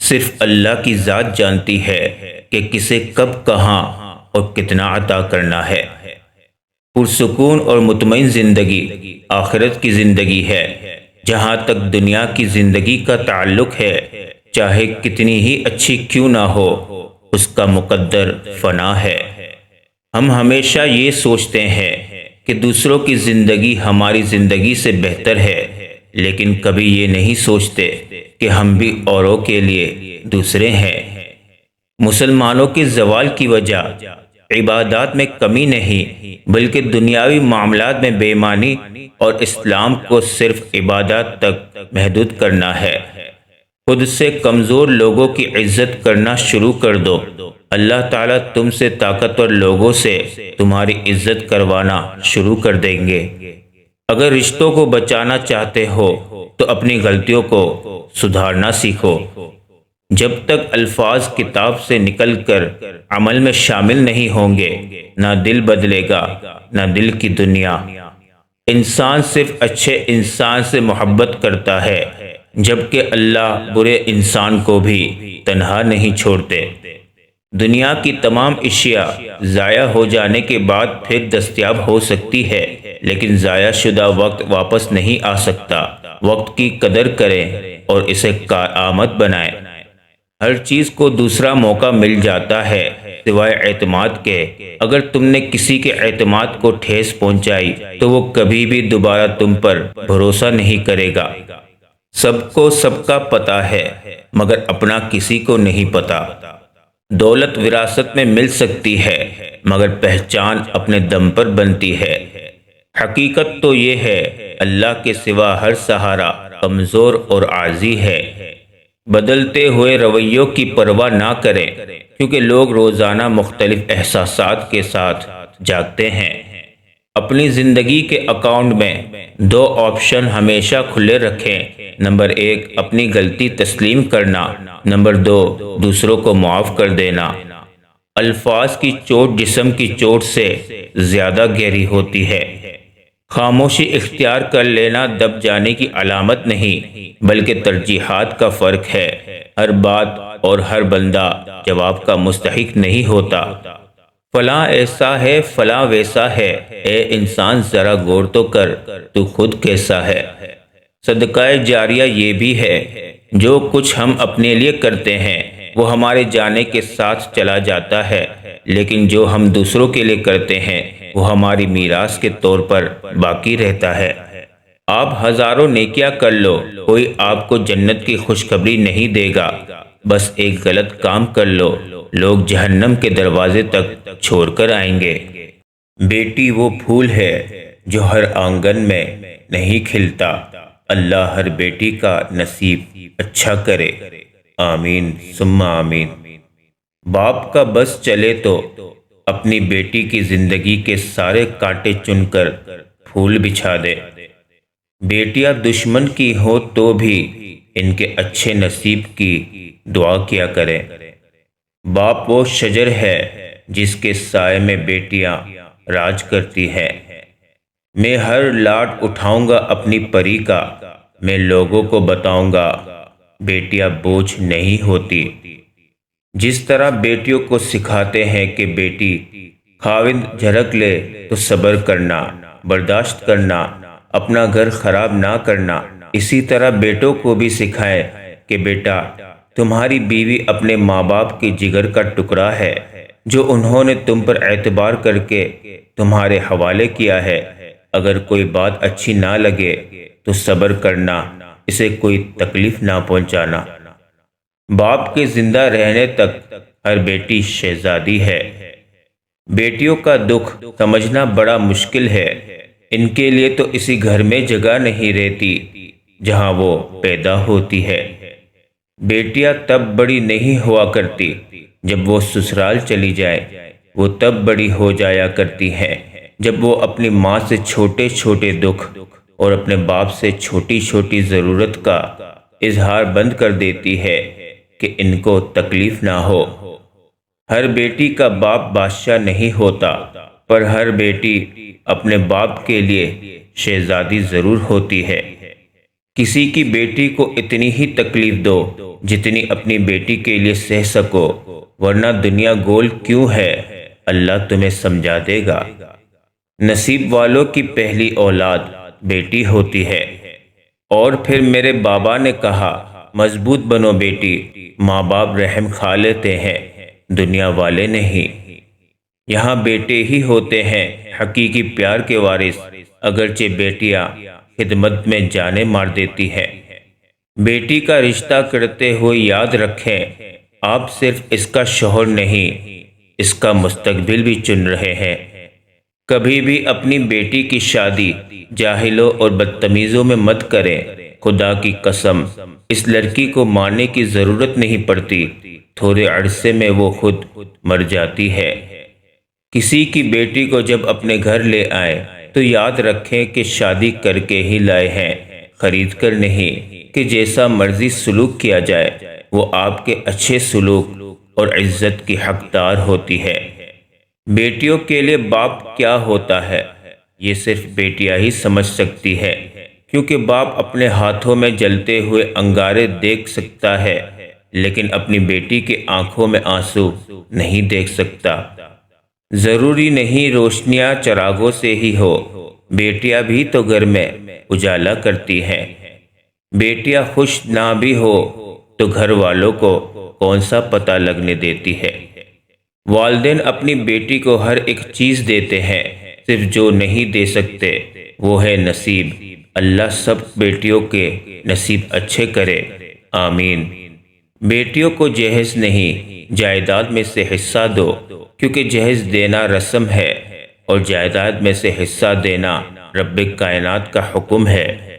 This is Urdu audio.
صرف اللہ کی ذات جانتی ہے کہ کسے کب کہاں اور کتنا عطا کرنا ہے۔ پرسکون اور مطمئن زندگی آخرت کی زندگی ہے۔ جہاں تک دنیا کی زندگی کا تعلق ہے، چاہے کتنی ہی اچھی کیوں نہ ہو، اس کا مقدر فنا ہے۔ ہم ہمیشہ یہ سوچتے ہیں کہ دوسروں کی زندگی ہماری زندگی سے بہتر ہے، لیکن کبھی یہ نہیں سوچتے کہ ہم بھی اوروں کے لیے دوسرے ہیں۔ مسلمانوں کے زوال کی وجہ عبادات میں کمی نہیں، بلکہ دنیاوی معاملات میں بے ایمانی اور اسلام کو صرف عبادات تک محدود کرنا ہے۔ خود سے کمزور لوگوں کی عزت کرنا شروع کر دو، اللہ تعالیٰ تم سے طاقتور لوگوں سے تمہاری عزت کروانا شروع کر دیں گے۔ اگر رشتوں کو بچانا چاہتے ہو تو اپنی غلطیوں کو سدھارنا سیکھو۔ جب تک الفاظ کتاب سے نکل کر عمل میں شامل نہیں ہوں گے، نہ دل بدلے گا نہ دل کی دنیا۔ انسان صرف اچھے انسان سے محبت کرتا ہے، جبکہ اللہ برے انسان کو بھی تنہا نہیں چھوڑتے۔ دنیا کی تمام اشیاء ضائع ہو جانے کے بعد پھر دستیاب ہو سکتی ہے، لیکن ضائع شدہ وقت واپس نہیں آ سکتا۔ وقت کی قدر کریں اور اسے کارآمد بنائیں۔ ہر چیز کو دوسرا موقع مل جاتا ہے سوائے اعتماد کے۔ اگر تم نے کسی کے اعتماد کو ٹھیس پہنچائی تو وہ کبھی بھی دوبارہ تم پر بھروسہ نہیں کرے گا۔ سب کو سب کا پتہ ہے، مگر اپنا کسی کو نہیں پتہ۔ دولت وراثت میں مل سکتی ہے، مگر پہچان اپنے دم پر بنتی ہے۔ حقیقت تو یہ ہے، اللہ کے سوا ہر سہارا کمزور اور عاجز ہے۔ بدلتے ہوئے رویوں کی پرواہ نہ کریں، کیونکہ لوگ روزانہ مختلف احساسات کے ساتھ جاگتے ہیں۔ اپنی زندگی کے اکاؤنٹ میں 2 آپشن ہمیشہ کھلے رکھیں۔ نمبر 1، اپنی غلطی تسلیم کرنا۔ نمبر 2، دوسروں کو معاف کر دینا۔ الفاظ کی چوٹ جسم کی چوٹ سے زیادہ گہری ہوتی ہے۔ خاموشی اختیار کر لینا دب جانے کی علامت نہیں، بلکہ ترجیحات کا فرق ہے۔ ہر بات اور ہر بندہ جواب کا مستحق نہیں ہوتا۔ فلاں ایسا ہے، فلاں ویسا ہے، اے انسان ذرا غور تو کر، تو خود کیسا ہے۔ صدقہ جاریہ یہ بھی ہے، جو کچھ ہم اپنے لیے کرتے ہیں وہ ہمارے جانے کے ساتھ چلا جاتا ہے، لیکن جو ہم دوسروں کے لیے کرتے ہیں وہ ہماری میراث کے طور پر باقی رہتا ہے۔ آپ ہزاروں نیکیاں کر لو، کوئی آپ کو جنت کی خوشخبری نہیں دے گا۔ بس ایک غلط کام کر لو، لوگ جہنم کے دروازے تک چھوڑ کر آئیں گے۔ بیٹی وہ پھول ہے جو ہر آنگن میں نہیں کھلتا۔ اللہ ہر بیٹی کا نصیب اچھا کرے، آمین ثم آمین۔ باپ کا بس چلے تو اپنی بیٹی کی زندگی کے سارے کانٹے چن کر پھول بچھا دے۔ بیٹیاں دشمن کی ہو تو بھی ان کے اچھے نصیب کی دعا کیا کریں۔ باپ وہ شجر ہے جس کے سائے میں بیٹیاں راج کرتی ہیں۔ میں ہر لاٹ اٹھاؤں گا اپنی پری کا، میں لوگوں کو بتاؤں گا بیٹیاں بوجھ نہیں ہوتی۔ جس طرح بیٹیوں کو سکھاتے ہیں کہ بیٹی خاوند جھڑک لے تو صبر کرنا، برداشت کرنا، اپنا گھر خراب نہ کرنا، اسی طرح بیٹوں کو بھی سکھائیں کہ بیٹا تمہاری بیوی اپنے ماں باپ کے جگر کا ٹکڑا ہے، جو انہوں نے تم پر اعتبار کر کے تمہارے حوالے کیا ہے۔ اگر کوئی بات اچھی نہ لگے تو صبر کرنا، اسے کوئی تکلیف نہ پہنچانا۔ باپ کے زندہ رہنے تک ہر بیٹی شہزادی ہے۔ بیٹیوں کا دکھ سمجھنا بڑا مشکل ہے۔ ان کے لیے تو اسی گھر میں جگہ نہیں رہتی جہاں وہ پیدا ہوتی ہے۔ بیٹیاں تب بڑی نہیں ہوا کرتی جب وہ سسرال چلی جائیں، وہ تب بڑی ہو جایا کرتی ہیں جب وہ اپنی ماں سے چھوٹے چھوٹے دکھ اور اپنے باپ سے چھوٹی چھوٹی ضرورت کا اظہار بند کر دیتی ہے کہ ان کو تکلیف نہ ہو۔ ہر بیٹی کا باپ بادشاہ نہیں ہوتا، پر ہر بیٹی اپنے باپ کے لیے شہزادی ضرور ہوتی ہے۔ کسی کی بیٹی کو اتنی ہی تکلیف دو جتنی اپنی بیٹی کے لیے سہ سکو، ورنہ دنیا گول کیوں ہے، اللہ تمہیں سمجھا دے گا۔ نصیب والوں کی پہلی اولاد بیٹی ہوتی ہے۔ اور پھر میرے بابا نے کہا، مضبوط بنو بیٹی، ماں باپ رحم کھا لیتے ہیں، دنیا والے نہیں۔ یہاں بیٹے ہی ہوتے ہیں حقیقی پیار کے وارث، اگرچہ بیٹیاں خدمت میں جانیں مار دیتی ہے۔ بیٹی کا رشتہ کرتے ہوئے یاد رکھیں، آپ صرف اس کا شوہر نہیں، اس کا مستقبل بھی چن رہے ہیں۔ کبھی بھی اپنی بیٹی کی شادی جاہلوں اور بدتمیزوں میں مت کریں۔ خدا کی قسم، اس لڑکی کو مارنے کی ضرورت نہیں پڑتی، تھوڑے عرصے میں وہ خود مر جاتی ہے۔ کسی کی بیٹی کو جب اپنے گھر لے آئیں تو یاد رکھیں کہ شادی کر کے ہی لائے ہیں، خرید کر نہیں کہ جیسا مرضی سلوک کیا جائے، وہ آپ کے اچھے سلوک اور عزت کی حقدار ہوتی ہے۔ بیٹیوں کے لیے باپ کیا ہوتا ہے، یہ صرف بیٹیاں ہی سمجھ سکتی ہے، کیونکہ باپ اپنے ہاتھوں میں جلتے ہوئے انگارے دیکھ سکتا ہے، لیکن اپنی بیٹی کے آنکھوں میں آنسو نہیں دیکھ سکتا۔ ضروری نہیں روشنیاں چراغوں سے ہی ہو، بیٹیاں بھی تو گھر میں اجالا کرتی ہیں۔ بیٹیاں خوش نہ بھی ہو تو گھر والوں کو کون سا پتہ لگنے دیتی ہے۔ والدین اپنی بیٹی کو ہر ایک چیز دیتے ہیں، صرف جو نہیں دے سکتے وہ ہے نصیب۔ اللہ سب بیٹیوں کے نصیب اچھے کرے، آمین۔ بیٹیوں کو جہیز نہیں، جائیداد میں سے حصہ دو، کیونکہ جہیز دینا رسم ہے اور جائیداد میں سے حصہ دینا رب کائنات کا حکم ہے۔